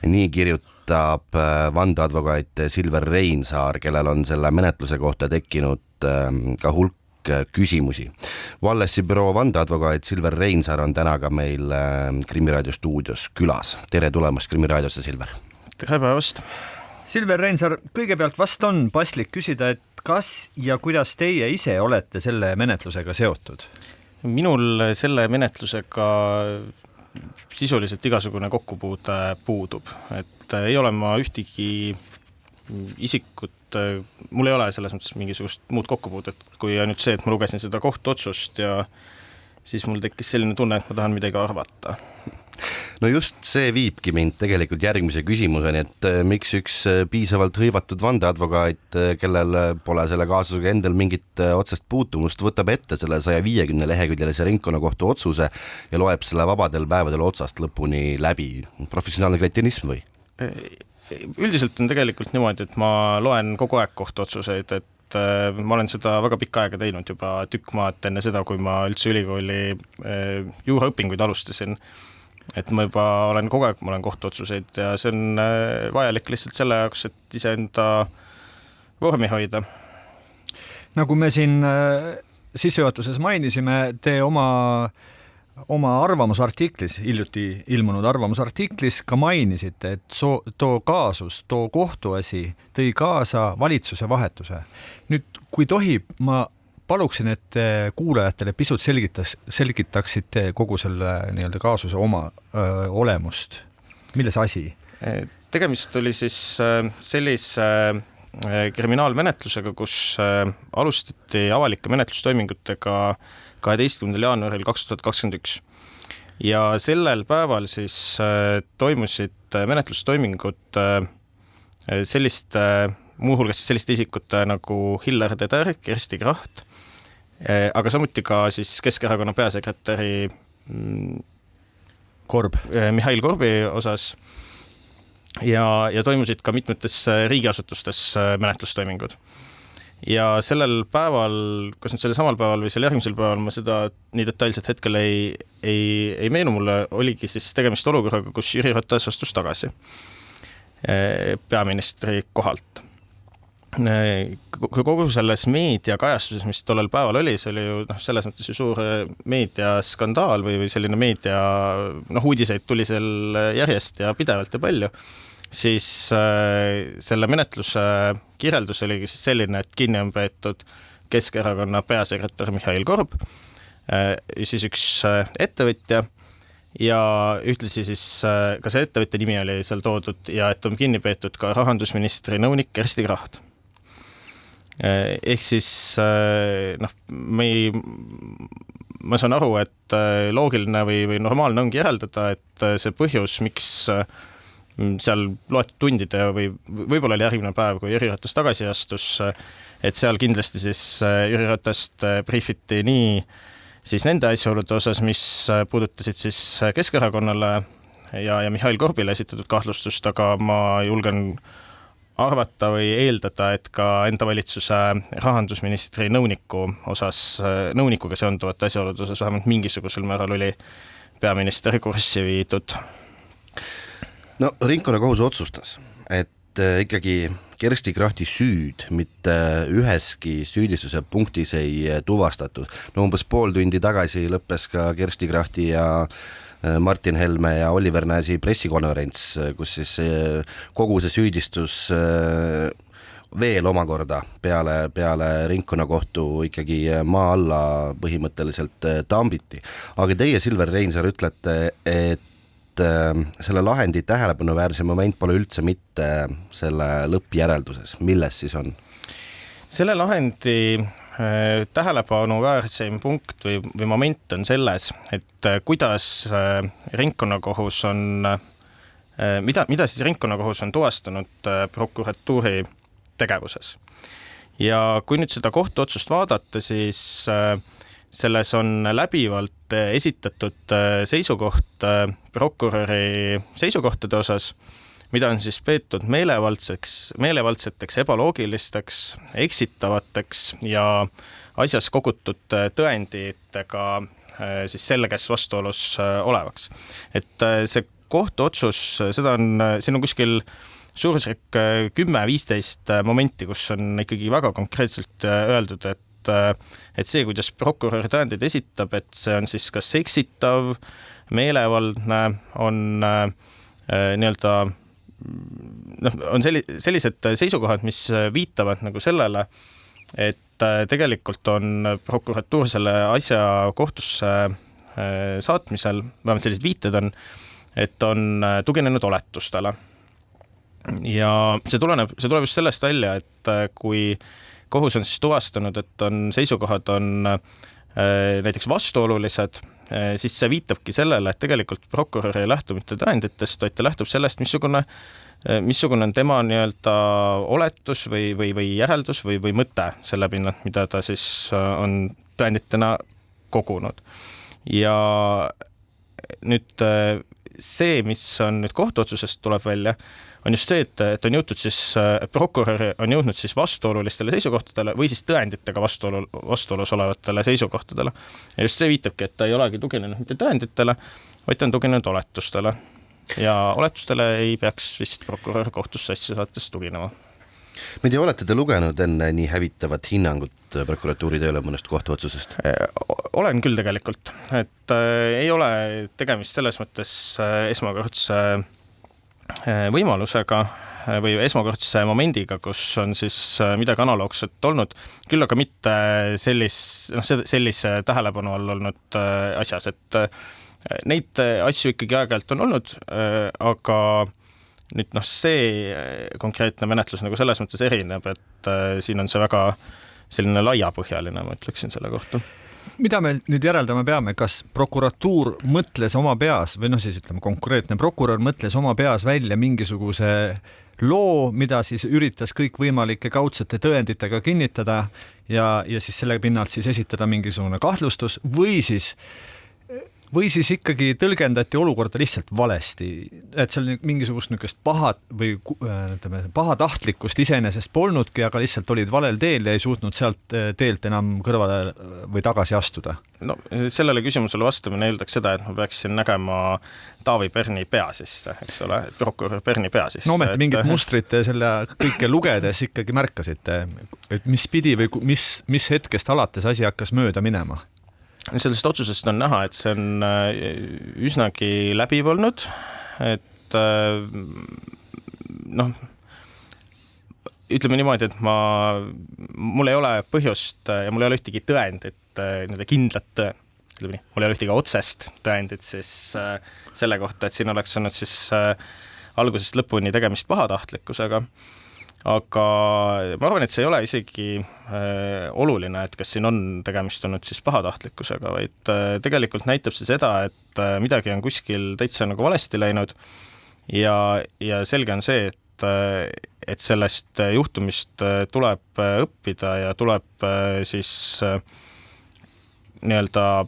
Nii kirjutab vandeadvokaat Silver Reinsaar, kellel on selle menetluse kohta tekkinud ka hulk küsimusi. Vallessi büroo vandeadvokaat Silver Reinsaar on täna ka meil Krimiraadio stuudios külas. Tere tulemast Krimiraadiosse, Silver! Tere päevast! Silver Reinsaar, kõigepealt vast on paslik küsida, et kas ja kuidas teie ise olete selle menetlusega seotud? Minul selle menetlusega sisuliselt igasugune kokkupuude puudub, et ei ole ma ühtegi isikut, mul ei ole selles mõttes mingisugust muud kokkupuudet, kui ainult see, et ma lugesin seda kohtuotsust ja siis mul tekkis selline tunne, et ma tahan midagi arvata. No just see viibki mind tegelikult järgmise küsimuseni, et miks üks piisavalt hõivatud vandeadvokaat, kellel pole selle kaasusega endal mingit otsest puutumust, võtab ette selle 150 leheküljelise ringkonnakohtu otsuse ja loeb selle vabadel päevadel otsast lõpuni läbi. Professionaalne kretinism või? Üldiselt on tegelikult niimoodi, et ma loen kogu aeg kohtuotsuseid, et ma olen seda väga pikka aega teinud juba tükk maad enne seda, kui ma üldse ülikooli juuraõpinguid alustasin. Et ma juba olen kogu aeg, ma olen kohtuotsuseid ja see on vajalik lihtsalt selle jaoks, et iseenda vormi hoida. Nagu me siin sissejuhatuses mainisime, te oma arvamusartiklis, hiljuti ilmunud arvamusartiklis ka mainisite, et too kaasus, too kohtuasi tõi kaasa valitsuse vahetuse. Nüüd, kui tohib, ma paluksin, et kuulajatele pisut selgitaksite kogu selle nii-öelda kaasuse oma olemust. Milles asi? Tegemist oli siis sellise kriminaalmenetlusega, kus alustati avalike menetlustoimingutega 12. jaanuaril 2021. Ja sellel päeval siis toimusid menetlustoimingud muuhulgas selliste isikute nagu Hillar Teder, Kersti Kracht, aga samuti ka siis Keskerakonna peasekretäri Mihhail Korbi osas ja toimusid ka mitmetes riigiasutustes menetlustoimingud. Ja sellel päeval, kas nüüd sellel samal päeval või selle järgmisel päeval, ma seda nii detailselt hetkel ei meenu mulle, oligi siis tegemist olukorraga, kus Jüri Ratas astus tagasi peaministri kohalt. Kogu selles meediakajastuses, mis tollel päeval oli, see oli ju selles mõttes ju suur meediaskandaal või selline meedia, uudiseid tuli seal järjest ja pidevalt ja palju, siis selle menetluse kirjeldus oligi siis selline, et kinni on peetud Keskerakonna peasekretär Mihhail Korb, siis üks ettevõtja ja ühtlasi siis ka see ettevõtja nimi oli seal toodud ja et on kinni peetud ka rahandusministri nõunik Kersti Kracht. Ehk siis ma saan aru, et loogiline või normaalne ongi järeldada, et see põhjus, miks seal loetud tundide või võib-olla oli järgmine päev, kui Jüri Ratas tagasi astus, et seal kindlasti siis Jüri Ratast briefiti nii siis nende asjaolude osas, mis puudutasid siis Keskerakonnale ja Mihhail Korbile esitatud kahtlustust, aga ma julgen arvata või eeldada, et ka enda valitsuse rahandusministri nõunikuga seonduvat asjaolude osas vähemalt mingisugusel määral oli peaministri kurssi viidud. No ringkonnakohus otsustas, et ikkagi Kersti Krachti süüd mitte üheski süüdistuse punktis ei tuvastatud. No umbes pool tundi tagasi lõppes ka Kersti Krachti ja Martin Helme ja Oliver Nääsi pressikonverents, kus siis kogu see süüdistus veel omakorda peale ringkonnakohtu ikkagi maa alla põhimõtteliselt tambiti. Aga teie, Silver Reinsaar, ütlete, et selle lahendi tähelepanuväärse moment pole üldse mitte selle lõppjärelduses. Milles siis on? Selle lahendi tähelepanuväärseim punkt või moment on selles, et kuidas ringkonnakohus on, mida siis ringkonnakohus on tuvastanud prokuratuuri tegevuses. Ja kui nüüd seda kohtuotsust vaadata, siis selles on läbivalt esitatud seisukoht prokuröri seisukohtade osas, mida on siis peetud meelevaldseteks, ebaloogilisteks, eksitavateks ja asjas kogutud tõenditega siis selges vastuolus olevaks. Et see kohtuotsus, siin on kuskil suurusjärk 10-15 momenti, kus on ikkagi väga konkreetselt öeldud, et see, kuidas prokurör tõendeid esitab, et see on siis kas eksitav, meelevaldne, on nii-öelda on sellised seisukohad, mis viitavad nagu sellele, et tegelikult on prokuratuur selle asja kohtusse saatmisel, vähemalt sellised viited on, et on tuginenud oletustele. Ja see tuleb just sellest välja, et kui kohus on siis tuvastanud, et seisukohad on näiteks vastuolulised, siis see viitabki sellele, et tegelikult prokurör ei lähtu mitte tõenditest, vaid ta lähtub sellest, missugune on tema nii-öelda oletus või järeldus või mõte selle pinnalt, mida ta siis on tõenditena kogunud. Ja nüüd see, mis on nüüd kohtuotsusest tuleb välja, on just see, et on jõutud siis, prokurör on jõudnud siis vastuolulistele seisukohtadele või siis tõenditega vastuolus olevatele seisukohtadele. Ja just see viitabki, et ta ei olegi tuginenud mitte tõenditele, vaid ta on tuginenud oletustele. Ja oletustele ei peaks vist prokurör kohtusse asja saates tuginema. Ma ei tea, olete te lugenud enne nii hävitavat hinnangut prokuratuuri tööle mõnest kohtuotsusest? Olen küll tegelikult, et ei ole tegemist selles mõttes esmakordse võimalusega või esmakordse momendiga, kus on siis midagi analoogset olnud, küll aga mitte sellise tähelepanu all olnud asjas, et neid asju ikkagi aeg-ajalt on olnud, aga nüüd see konkreetne menetlus nagu selles mõttes erineb, et siin on see väga selline laiapõhjaline, ma ütleksin selle kohta. Mida me nüüd järeldama peame, kas prokuratuur mõtles oma peas või siis ütleme konkreetne prokurör mõtles oma peas välja mingisuguse loo, mida siis üritas kõik võimalike kaudsete tõenditega kinnitada ja siis selle pinnalt siis esitada mingisugune kahtlustus või siis ikkagi tõlgendati olukorda lihtsalt valesti, et seal mingisugust pahatahtlikkust iseenesest polnudki, aga lihtsalt olid valel teel ja ei suutnud sealt teelt enam kõrvale või tagasi astuda? No sellele küsimusele vastamine eeldaks seda, et ma peaksin nägema Taavi Perni pea sisse, eks ole, prokurör Perni pea sisse. No ometi mingit mustrit selle kõike lugedes ikkagi märkasite, et mis pidi või mis hetkest alates asi hakkas mööda minema? Sellest otsusest on näha, et see on üsnagi läbiv olnud, et ütleme niimoodi, et mul ei ole põhjust ja mul ei ole ühtegi tõendit, kindlat, mul ei ole ühtegi otsest tõendit siis selle kohta, et siin oleks olnud siis algusest lõpuni tegemist pahatahtlikkusega. Aga ma arvan, et see ei ole isegi oluline, et kas siin on tegemist olnud siis pahatahtlikkusega, vaid tegelikult näitab see seda, et midagi on kuskil täitsa nagu valesti läinud ja selge on see, et sellest juhtumist tuleb õppida ja tuleb siis nii-öelda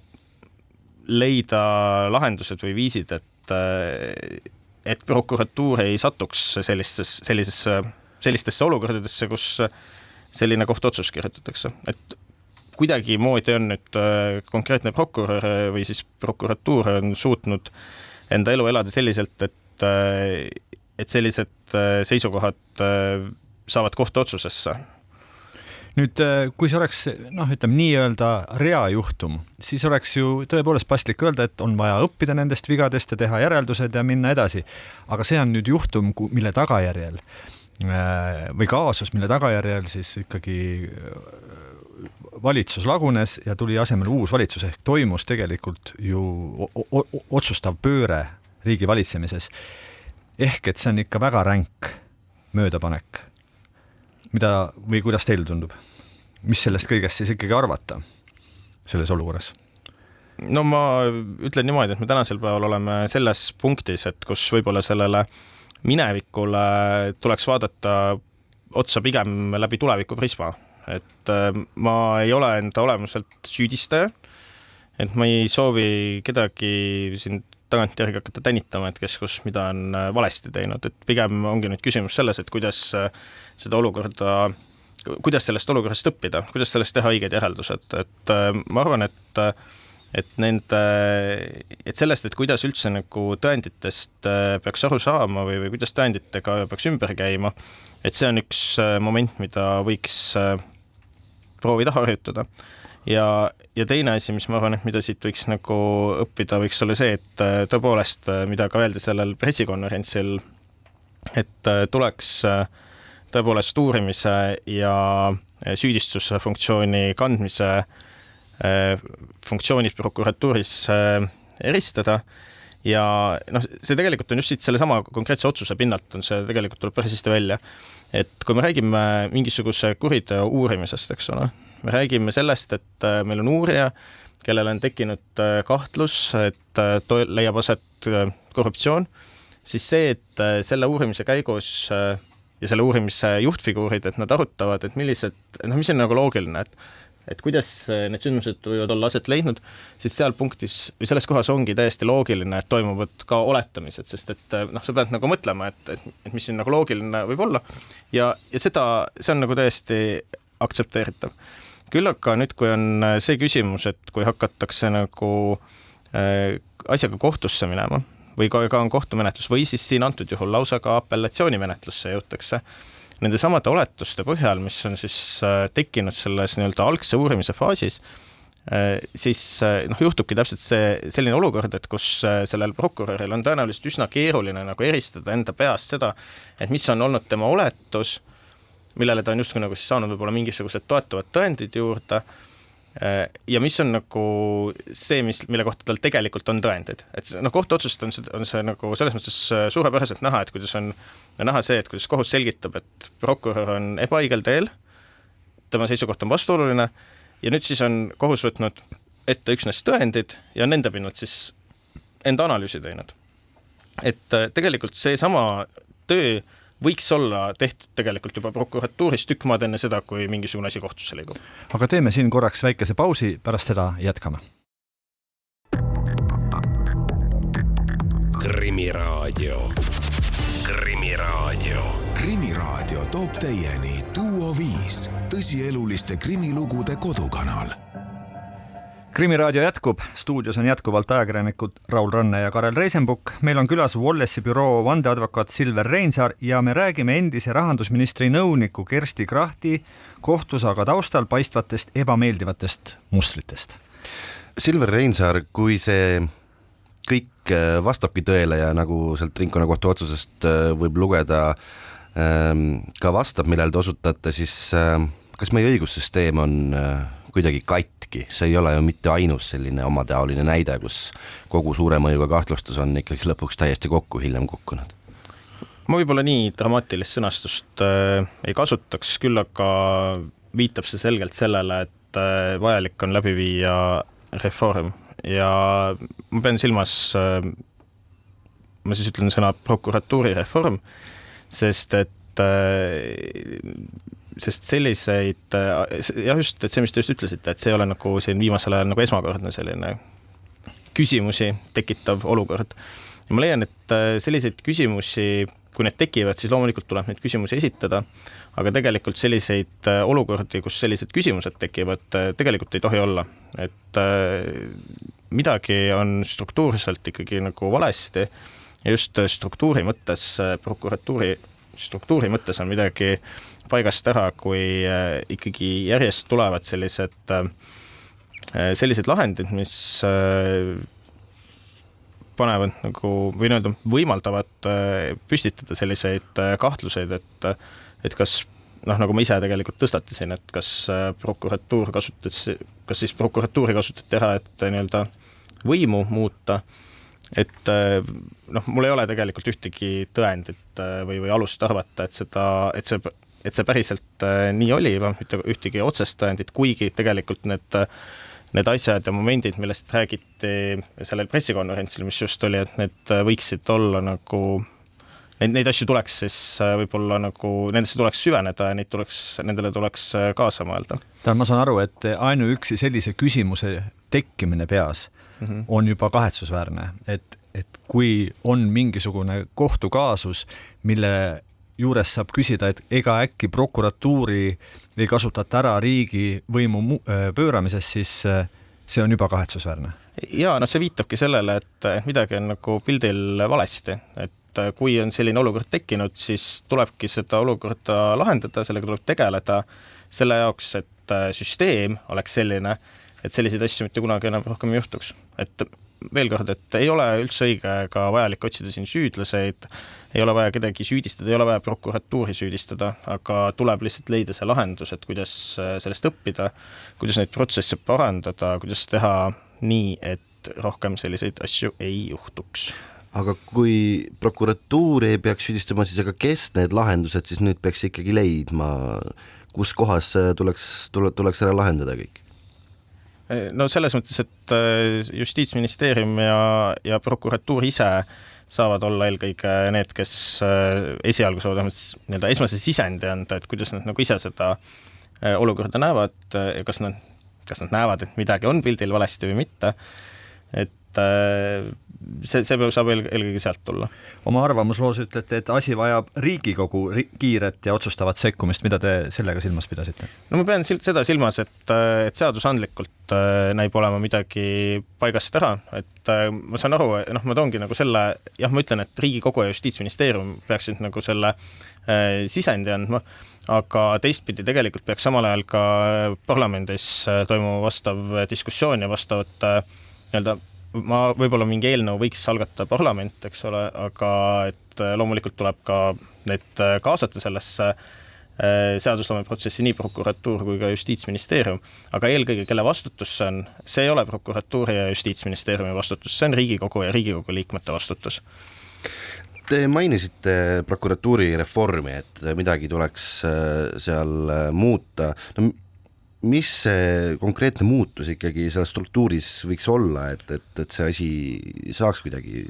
leida lahendused või viisid, et prokuratuur ei satuks sellistesse olukordadesse, kus selline kohtuotsus kirjutatakse. Et kuidagi moodi on nüüd konkreetne prokurör või siis prokuratuur on suutnud enda elu elada selliselt, et sellised seisukohad saavad kohtuotsusesse. Nüüd, kui see oleks nii-öelda reajuhtum, siis oleks ju tõepoolest paslik öelda, et on vaja õppida nendest vigadest ja teha järeldused ja minna edasi. Aga see on nüüd juhtum, mille tagajärjel või kaasus, mille tagajärjel siis ikkagi valitsus lagunes ja tuli asemel uus valitsus ehk toimus tegelikult ju otsustav pööre riigi valitsemises. Ehk et see on ikka väga ränk möödapanek. Mida või kuidas teile tundub? Mis sellest kõigest siis ikkagi arvata selles olukorras? No ma ütlen niimoodi, et me tänasel päeval oleme selles punktis, et kus võib-olla sellele minevikule tuleks vaadata otsa pigem läbi tuleviku prisma. Et ma ei ole enda olemuselt süüdistaja, et ma ei soovi kedagi siin tagantjärgi hakata tänitama, et kes kus mida on valesti teinud, et pigem ongi nüüd küsimus selles, et kuidas seda olukorda, kuidas sellest olukorrast õppida, kuidas sellest teha õiged järeldused, et ma arvan, et sellest, et kuidas üldse nagu tõenditest peaks aru saama või kuidas tõenditega peaks ümber käima, et see on üks moment, mida võiks proovida harjutada. Ja teine asi, mis ma arvan, et mida siit võiks nagu õppida, võiks olla see, et tõepoolest, mida ka öeldi sellel pressikonverentsil, et tuleks tõepoolest uurimise ja süüdistuse funktsiooni kandmise funktsioonid prokuratuuris eristada ja see tegelikult on just siit selle sama konkreetse otsuse pinnalt on see tegelikult tuleb päris hästi välja, et kui me räägime mingisuguse kuriteo uurimisest, eks ole, me räägime sellest, et meil on uurija, kellel on tekkinud kahtlus, et leiab aset korruptsioon, siis see, et selle uurimise käigus ja selle uurimise juhtfiguurid, et nad arutavad, et millised, mis on nagu loogiline, et kuidas need sündmused võivad olla aset leidnud, siis seal punktis või selles kohas ongi täiesti loogiline, et toimuvad ka oletamised, sest et sa pead nagu mõtlema, et mis siin nagu loogiline võib olla ja seda, see on nagu täiesti aktsepteeritav. Küll aga nüüd, kui on see küsimus, et kui hakatakse nagu asjaga kohtusse minema või ka on kohtumenetlus või siis siin antud juhul lausa ka apellatsioonimenetlusse jõutakse nende samade oletuste põhjal, mis on siis tekkinud selles nii-öelda algse uurimise faasis, siis juhtubki täpselt selline olukord, et kus sellel prokuröril on tõenäoliselt üsna keeruline nagu eristada enda peast seda, et mis on olnud tema oletus, millele ta on justkui nagu siis saanud võib-olla mingisugused toetavad tõendid juurde ja mis on nagu see, mille kohta tal tegelikult on tõendid. Et kohtuotsust on see nagu selles mõttes suurepäraselt näha, et kuidas on näha see, et kuidas kohus selgitab, et prokurör on ebaõigel teel, tema seisukoht on vastuoluline ja nüüd siis on kohus võtnud ette üksnes tõendid ja nende pinnalt siis enda analüüsi teinud. Et tegelikult see sama töö võiks olla tehtud tegelikult juba prokuratuuris tükk maad enne seda, kui mingisugune asi kohtusse liigub. Aga teeme siin korraks väikese pausi, pärast seda jätkame. Krimiraadio. Krimiraadio. Krimiraadio toob teieni Duo 5, tõsieluliste krimilugude kodukanal. Krimiraadio jätkub, stuudios on jätkuvalt ajakirjanikud Raul Ranne ja Karel Reisenbuk. Meil on külas Wallace'i büroo vandeadvokaat Silver Reinsaar ja me räägime endise rahandusministri nõuniku Kersti Krahti kohtusaga taustal paistvatest ebameeldivatest mustritest. Silver Reinsaar, kui see kõik vastabki tõele ja nagu sealt ringkonnakohtu otsusest võib lugeda ka vastab, millele te osutate, siis kas meie õigussüsteem on kuidagi katki, see ei ole ju mitte ainus selline omateoline näide, kus kogu suure mõjuga kahtlustus on ikkagi lõpuks täiesti kokku hiljem kukkunud. Ma võib-olla nii dramaatilist sõnastust ei kasutaks, küll aga viitab see selgelt sellele, et vajalik on läbi viia reform ja ma pean silmas, ma siis ütlen sõna prokuratuuri reform, sest selliseid, ja just, et see, mis te just ütlesite, et see ei ole nagu siin viimasel ajal nagu esmakordne selline küsimusi tekitav olukord. ja ma leian, et selliseid küsimusi, kui need tekivad, siis loomulikult tuleb neid küsimusi esitada, aga tegelikult selliseid olukordi, kus sellised küsimused tekivad, tegelikult ei tohi olla. Et midagi on struktuurselt ikkagi nagu valesti ja just struktuuri mõttes, prokuratuuri struktuuri mõttes on midagi paigast ära, kui ikkagi järjest tulevad sellised lahendid, mis panevad nagu, või nii-öelda võimaldavad püstitada selliseid kahtluseid, et kas, nagu ma ise tegelikult tõstatasin, et kas prokuratuuri kasutati ära, et nii-öelda võimu muuta, et mul ei ole tegelikult ühtegi tõendit või alust arvata, et see päriselt nii oli, mitte ühtegi otsest tõendit, kuigi tegelikult need asjad ja momendid, millest räägiti sellel pressikonverentsil, mis just oli, et need võiksid olla nagu, neid asju tuleks siis võib-olla nagu, nendesse tuleks süveneda ja nendele tuleks kaasa mõelda. Ma saan aru, et ainuüksi sellise küsimuse tekkimine peas on juba kahetsusväärne, et kui on mingisugune kohtukaasus, mille juures saab küsida, et ega äkki prokuratuuri ei kasutata ära riigi võimu pööramises, siis see on juba kahetsusväärne. Ja see viitabki sellele, et midagi on nagu pildil valesti, et kui on selline olukord tekkinud, siis tulebki seda olukorda lahendada, sellega tuleb tegeleda selle jaoks, et süsteem oleks selline, et selliseid asju mitte kunagi enam rohkem ei juhtuks. Et veel kord, et ei ole üldse õige ka vajalik otsida siin süüdlaseid, ei ole vaja kedagi süüdistada, ei ole vaja prokuratuuri süüdistada, aga tuleb lihtsalt leida see lahendus, et kuidas sellest õppida, kuidas neid protsesse parandada, kuidas teha nii, et rohkem selliseid asju ei juhtuks. Aga kui prokuratuur ei peaks süüdistama, siis aga kes need lahendused siis nüüd peaks ikkagi leidma, kus kohas tuleks ära lahendada kõik? No selles mõttes, et Justiitsministeerium ja prokuratuur ise saavad olla eelkõige need, kes esialgu saavad nii-öelda esmase sisendi anda, et kuidas nad nagu ise seda olukorda näevad ja kas nad näevad, et midagi on pildil valesti või mitte. Et see saab eelkõige sealt tulla. Oma arvamusloos ütlete, et asi vajab Riigikogu kiiret ja otsustavat sekkumist. Mida te sellega silmas pidasite? No ma pean seda silmas, et seadusandlikult näib olema midagi paigast ära, et ma saan aru, ma toongi nagu selle, ma ütlen, et Riigikogu ja Justiitsministeerium peaksid nagu selle sisendi andma, aga teistpidi tegelikult peaks samal ajal ka parlamendis toimuma vastav diskussioon ja vastavat nii-öelda võib-olla mingi eelnõu võiks algatada parlament, eks ole, aga et loomulikult tuleb ka need kaasata sellesse seadusloome protsessi nii prokuratuur kui ka Justiitsministeerium, aga eelkõige, kelle vastutus see on, see ei ole prokuratuuri ja Justiitsministeeriumi vastutus, see on Riigikogu ja Riigikogu liikmete vastutus. Te mainisite prokuratuuri reformi, et midagi tuleks seal muuta. No, mis see konkreetne muutus ikkagi seal struktuuris võiks olla, et see asi saaks kuidagi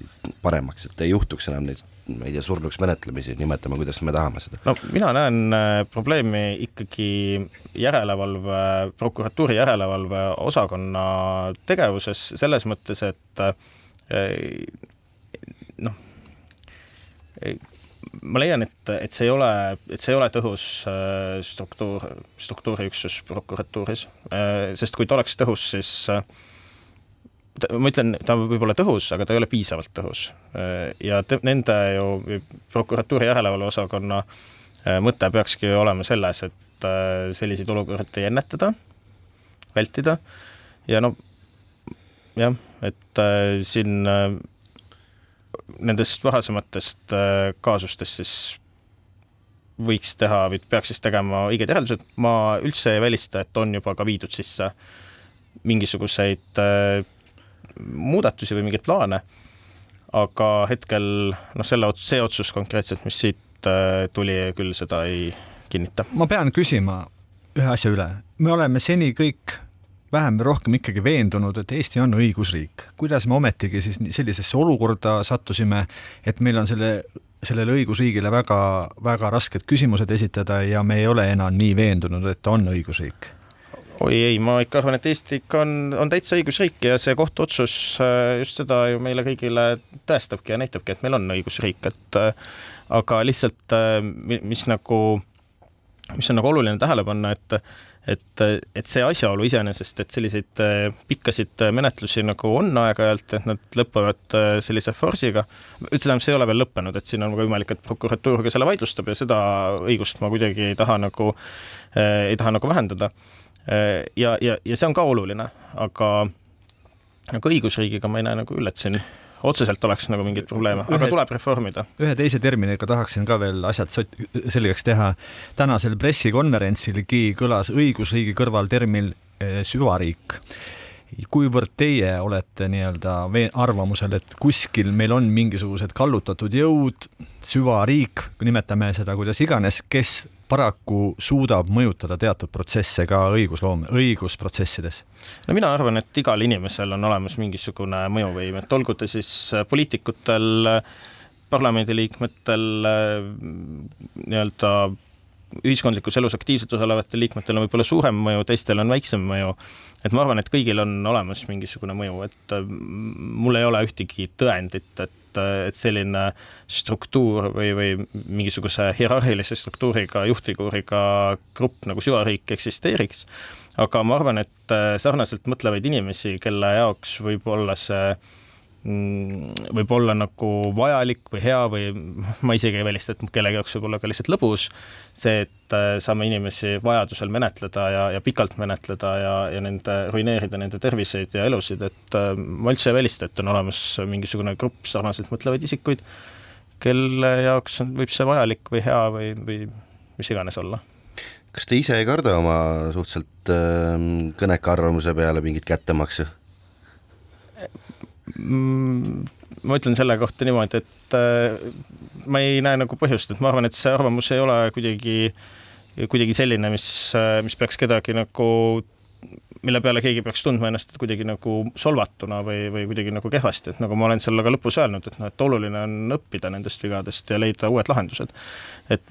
paremaks, et ei juhtuks enam neid, ma ei tea, surnuks menetlemisi, nimetame, kuidas me tahame seda? No mina näen probleemi ikkagi prokuratuuri järelevalve osakonna tegevuses selles mõttes, et ma leian, et see ei ole tõhus struktuuriüksus prokuratuuris, sest kui ta oleks tõhus, siis ma ütlen, ta võib olla tõhus, aga ta ei ole piisavalt tõhus. Ja nende prokuratuuri järelevalve osakonna mõte peakski olema selles, et selliseid olukordi ennetada, vältida ja et siin nendest varasematest kaasustest siis võiks teha või peaks siis tegema õiged järeldused. Ma üldse ei välista, et on juba ka viidud sisse mingisuguseid muudatusi või mingeid plaane, aga hetkel see otsus konkreetselt, mis siit tuli, küll seda ei kinnita. Ma pean küsima ühe asja üle. Me oleme seni kõik vähem või rohkem ikkagi veendunud, et Eesti on õigusriik. Kuidas me ometigi siis sellisesse olukorda sattusime, et meil on sellele õigusriigile väga, väga rasked küsimused esitada ja me ei ole enam nii veendunud, et on õigusriik? oi ei, ma ikka arvan, et Eesti ikka on täitsa õigusriik ja see kohtuotsus just seda ju meile kõigile tõestabki ja näitabki, et meil on õigusriik, et aga lihtsalt mis on oluline tähele panna, et see asjaolu iseenesest, et selliseid pikkasid menetlusi nagu on aeg-ajalt, et nad lõpevad sellise farsiga, ütleme, see ei ole veel lõppenud, et siin on võimalik, et prokuratuur ka selle vaidlustab ja seda õigust ma kuidagi ei taha nagu vähendada. Ja see on ka oluline, aga õigusriigiga ma ei näe nagu üle, et siin otseselt oleks nagu mingid probleeme, aga tuleb reformida. Ühe teise terminiga tahaksin ka veel asjad selgeks teha. Tänasel pressikonverentsilgi kõlas õigusriigi kõrval termin süvariik. Kuivõrd teie olete nii-öelda arvamusel, et kuskil meil on mingisugused kallutatud jõud, süvariik, nimetame seda kuidas iganes, kes paraku suudab mõjutada teatud protsesse ka õigusprotsessides? No mina arvan, et igal inimesel on olemas mingisugune mõjuvõim, et olgu ta siis poliitikutel, parlamendiliikmetel, nii-öelda ühiskondlikus elus aktiivselt osalevatel liikmetel on võib-olla suurem mõju, teistel on väiksem mõju. Et ma arvan, et kõigil on olemas mingisugune mõju, et mul ei ole ühtegi tõendit, et selline struktuur või mingisuguse hierarhilise struktuuriga, juhtfiguuriga grupp nagu süvariik eksisteeriks. Aga ma arvan, et sarnaselt mõtlevaid inimesi, kelle jaoks võib olla nagu vajalik või hea või ma isegi ei välista, et kellegi jaoks võib olla ka lihtsalt lõbus see, et saame inimesi vajadusel menetleda ja pikalt menetleda ja ruineerida nende terviseid ja elusid, et ma üldse ei välista, et on olemas mingisugune grupp sarnaselt mõtlevaid isikuid, kelle jaoks võib see vajalik või hea või mis iganes olla. Kas te ise ei karda oma suhteliselt kõneka arvamuse peale mingit kättemaksu? Ma ütlen selle kohta niimoodi, et ma ei näe nagu põhjust, et ma arvan, et see arvamus ei ole kuidagi selline, mis peaks kedagi nagu, mille peale keegi peaks tundma ennast kuidagi nagu solvatuna või kuidagi nagu kehvasti, et nagu ma olen selle ka lõpus öelnud, et oluline on õppida nendest vigadest ja leida uued lahendused. Et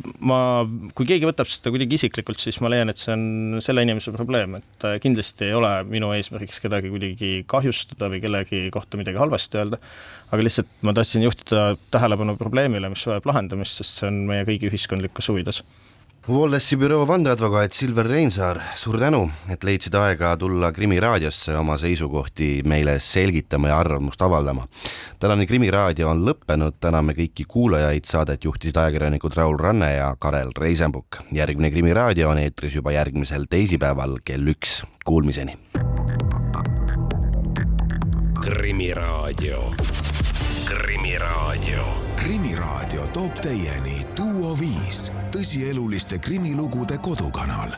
kui keegi võtab seda kuidagi isiklikult, siis ma leian, et see on selle inimese probleem, et kindlasti ei ole minu eesmärgiks kedagi kuidagi kahjustada või kellegi kohta midagi halvasti öelda, aga lihtsalt ma tahtsin juhtida tähelepanu probleemile, mis vajab lahendamist, sest see on meie kõigi ühiskondlikus huvides. Wallessi büroo vandeadvokaat Silver Reinsaar, suur tänu, et leidsid aega tulla Krimi raadiosse oma seisukohti meile selgitama ja arvamust avaldama. Tänane Krimi raadio on lõppenud, täname kõiki kuulajaid, saadet juhtisid ajakirjanikud Raul Ranne ja Karel Reisenbuk. Järgmine Krimi raadio on eetris juba järgmisel teisipäeval kell 1. Kuulmiseni. Krimi raadio. Krimi raadio. Krimi raadio toob teieni Duo 5, tõsieluliste krimilugude kodukanal.